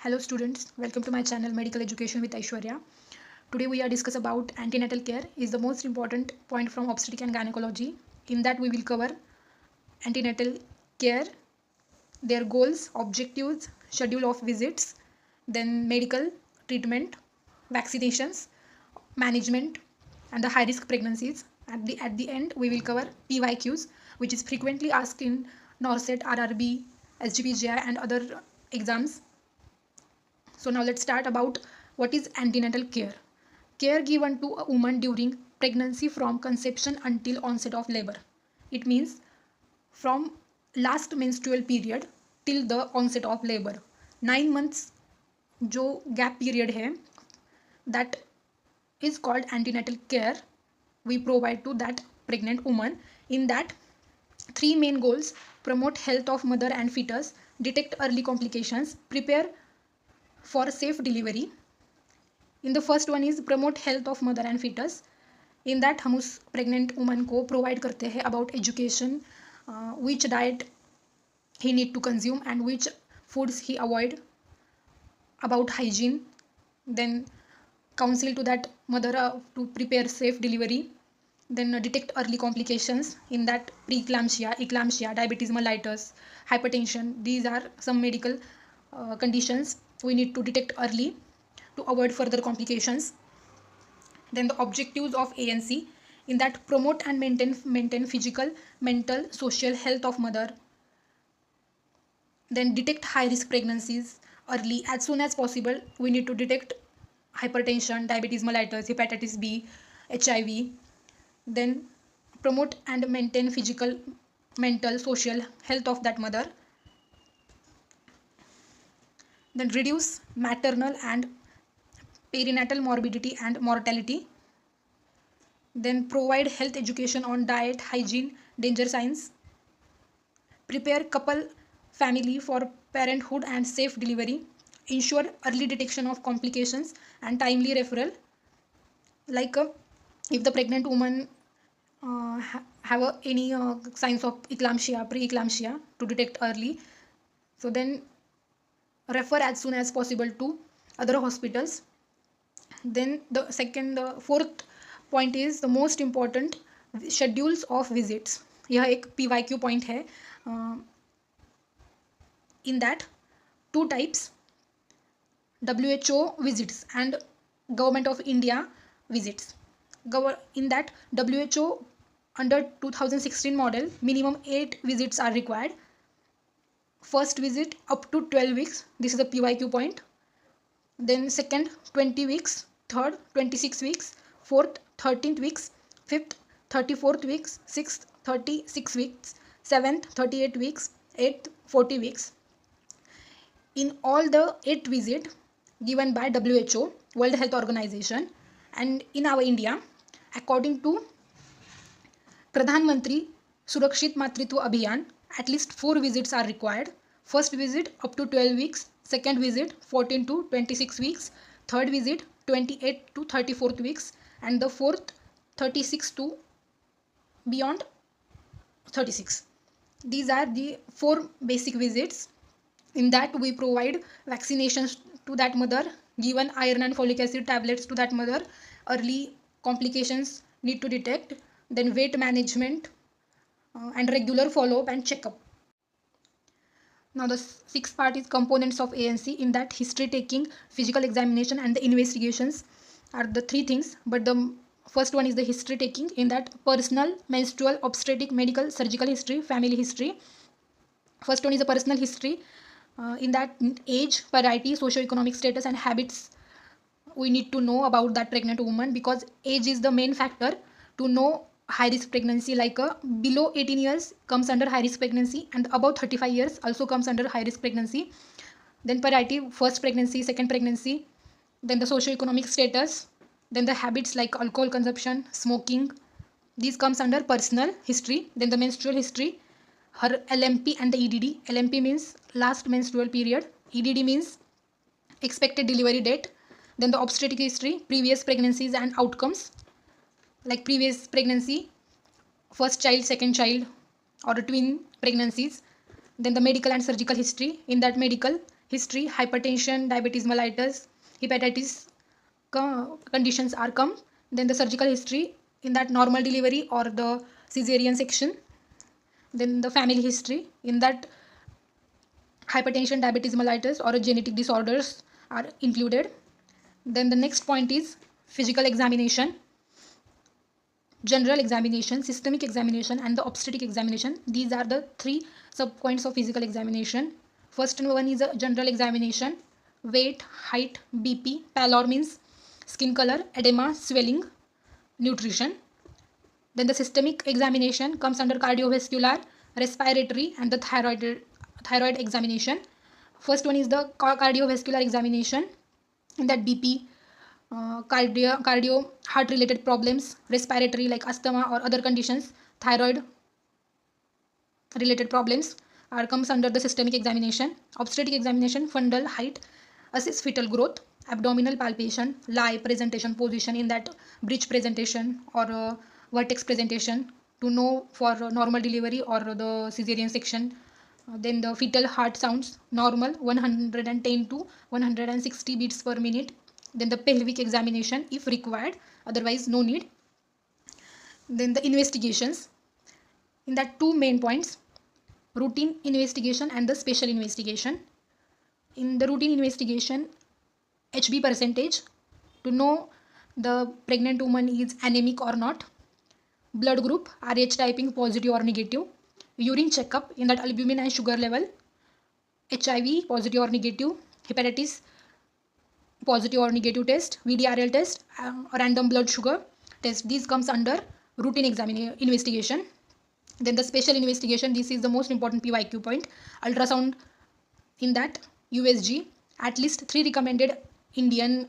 Hello students, welcome to my channel Medical Education with Aishwarya. Today we are discuss about antenatal care is the most important point from obstetric and gynecology. In that we will cover antenatal care, their goals, objectives, schedule of visits, then medical treatment, vaccinations, management and the high risk pregnancies. At the end we will cover PYQs, which is frequently asked in NORCET, RRB, SGPGI and other exams. So now let's start about what is antenatal care. Care given to a woman during pregnancy from conception until onset of labor. It means from last menstrual period till the onset of labor. 9 months जो gap period है, that is called antenatal care we provide to that pregnant woman. In that, 3 main goals: promote health of mother and fetus, detect early complications, prepare for safe delivery. In the first one is promote health of mother and fetus. In that हम उस pregnant woman को provide करते हैं about education, which diet he need to consume and which foods he avoid, about hygiene, then counsel to that mother to prepare safe delivery, then detect early complications. In that, preeclampsia, eclampsia, diabetes mellitus, hypertension, these are some medical conditions we need to detect early to avoid further complications. Then the objectives of ANC, in that promote and maintain physical, mental, social health of mother, then detect high risk pregnancies early as soon as possible. We need to detect hypertension, diabetes mellitus, hepatitis B, HIV. Then promote and maintain physical, mental, social health of that mother. Then reduce maternal and perinatal morbidity and mortality. Then provide health education on diet, hygiene, danger signs. Prepare couple family for parenthood and safe delivery. Ensure early detection of complications and timely referral. Like if the pregnant woman have any signs of eclampsia, preeclampsia, to detect early, so then refer as soon as possible to other hospitals. Then the fourth point is the most important, schedules of visits. यह एक PYQ point है. In that, 2 types, WHO visits and Government of India visits. In that, WHO under 2016 model, minimum 8 visits are required. First visit up to 12 weeks, this is the PYQ point. Then second, 20 weeks, third, 26 weeks, fourth, 13th weeks, fifth, 34th weeks, sixth, 36 weeks, seventh, 38 weeks, eighth, 40 weeks. In all the 8 visits given by WHO, World Health Organization, and in our India, according to Pradhan Mantri Surakshit Matritva Abhiyan, at least 4 visits are required. First visit up to 12 weeks, second visit 14 to 26 weeks, third visit 28 to 34th weeks, and the fourth 36 to beyond 36. These are the 4 basic visits. In that, we provide vaccinations to that mother, given iron and folic acid tablets to that mother, early complications need to detect, then weight management and regular follow-up and checkup. Now the 6th part is components of ANC. In that, history taking, physical examination and the investigations are the 3 things, but the first one is the history taking. In that, personal, menstrual, obstetric, medical, surgical history, family history. First one is the personal history. In that, age, variety, socio-economic status and habits we need to know about that pregnant woman, because age is the main factor to know high risk pregnancy. Like below 18 years comes under high risk pregnancy, and above 35 years also comes under high risk pregnancy. Then variety, first pregnancy, second pregnancy, then the socio-economic status, then the habits like alcohol consumption, smoking, these comes under personal history. Then the menstrual history, her LMP and the EDD. LMP means last menstrual period, EDD means expected delivery date. Then the obstetric history, previous pregnancies and outcomes, like previous pregnancy, first child, second child, or twin pregnancies. Then the medical and surgical history. In that, medical, history, hypertension, diabetes mellitus, hepatitis conditions are come. Then the surgical history, in that normal delivery or the cesarean section. Then the family history, in that hypertension, diabetes mellitus or genetic disorders are included. Then the next point is physical examination, general examination, systemic examination, and the obstetric examination. These are the three sub points of physical examination. First one is a general examination: weight, height, BP, pallor means skin color, edema, swelling, nutrition. Then the systemic examination comes under cardiovascular, respiratory, and the thyroid examination. First one is the cardiovascular examination, in that BP, cardio heart related problems, respiratory like asthma or other conditions, thyroid related problems are comes under the systemic examination. Obstetric examination: fundal, height, assess fetal growth, abdominal palpation, lie, presentation, position, in that bridge presentation or vertex presentation to know for normal delivery or the cesarean section. Then the fetal heart sounds normal, 110 to 160 beats per minute. Then the pelvic examination if required, otherwise no need. Then the investigations, in that two main points: routine investigation and the special investigation. In the routine investigation, HB percentage to know the pregnant woman is anemic or not, blood group Rh typing positive or negative, urine checkup, in that albumin and sugar level, HIV positive or negative, hepatitis positive or negative test, VDRL test, random blood sugar test. These comes under routine investigation. Then the special investigation, this is the most important PYQ point: ultrasound, in that USG, at least 3 recommended Indian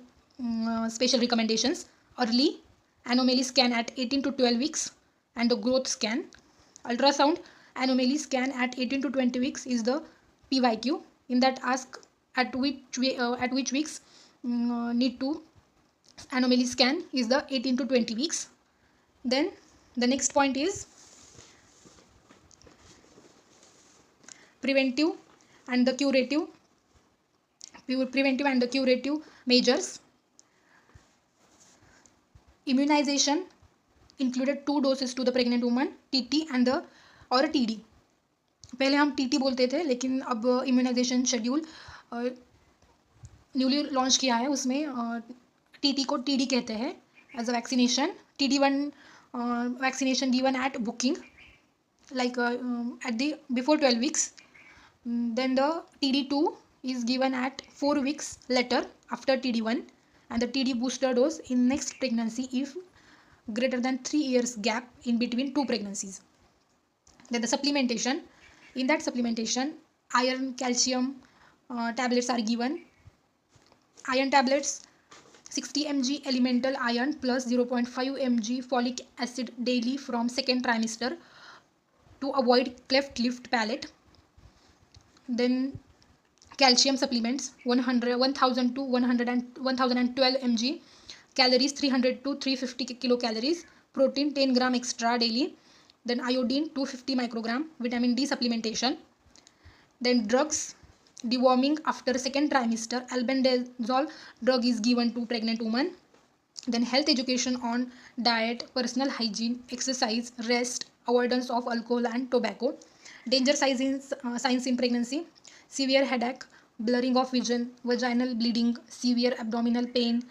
special recommendations: early anomaly scan at 18 to 12 weeks and the growth scan. Ultrasound anomaly scan at 18 to 20 weeks is the PYQ, in that ask at which weeks need to anomaly scan is the 18 to 20 weeks. Then the next point is preventive and the curative measures. Immunization included 2 doses to the pregnant woman, TT and the और TD. पहले हम TT बोलते थे, लेकिन अब immunisation schedule newly launch किया है, उसमें TT को TD कहते हैं as a vaccination. TD1 vaccination given at booking, like at the before 12 weeks. Then the TD2 is given at 4 weeks later after TD1, and the TD booster dose in next pregnancy if greater than 3 years gap in between 2 pregnancies. Then the supplementation, in that supplementation iron, calcium tablets are given. Iron tablets 60 mg elemental iron plus 0.5 mg folic acid daily from second trimester to avoid cleft lip palate. Then calcium supplements 1000 to 1012 mg, calories 300 to 350 kilocalories, protein 10 gram extra daily. Then iodine 250 microgram, vitamin D supplementation. Then drugs, deworming after second trimester, albendazole drug is given to pregnant woman. Then health education on diet, personal hygiene, exercise, rest, avoidance of alcohol and tobacco. Danger signs in pregnancy: severe headache, blurring of vision, vaginal bleeding, severe abdominal pain,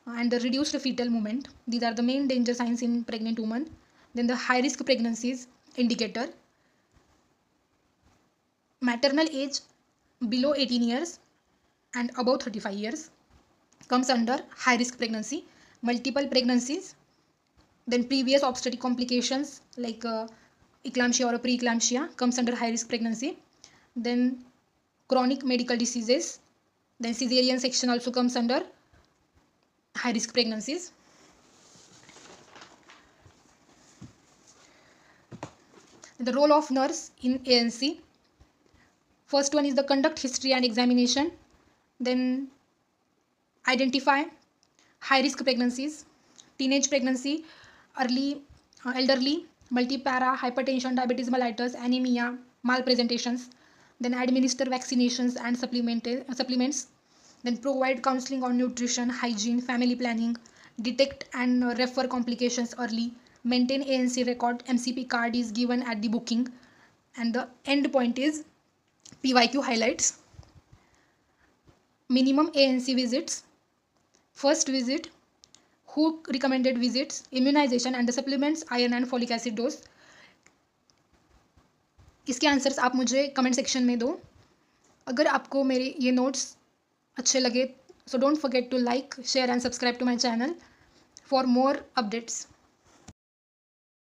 and the reduced fetal movement. These are the main danger signs in pregnant woman. Then the high risk pregnancies indicator: maternal age below 18 years and above 35 years comes under high risk pregnancy. Multiple pregnancies, then previous obstetric complications like eclampsia or preeclampsia comes under high risk pregnancy. Then chronic medical diseases, then cesarean section also comes under high risk pregnancies. The role of nurse in ANC: first one is the conduct history and examination, then identify high risk pregnancies, teenage pregnancy, early elderly, multipara, hypertension, diabetes mellitus, anemia, malpresentations, then administer vaccinations and supplements, then provide counseling on nutrition, hygiene, family planning, detect and refer complications early, maintain ANC record, MCP card is given at the booking, and the end point is PYQ highlights. Minimum ANC visits, first visit, who recommended visits, immunization and the supplements, iron and folic acid dose. इसके answers आप मुझे comment section में दो. अगर आपको मेरे ये notes अच्छे लगे, so don't forget to like, share and subscribe to my channel for more updates.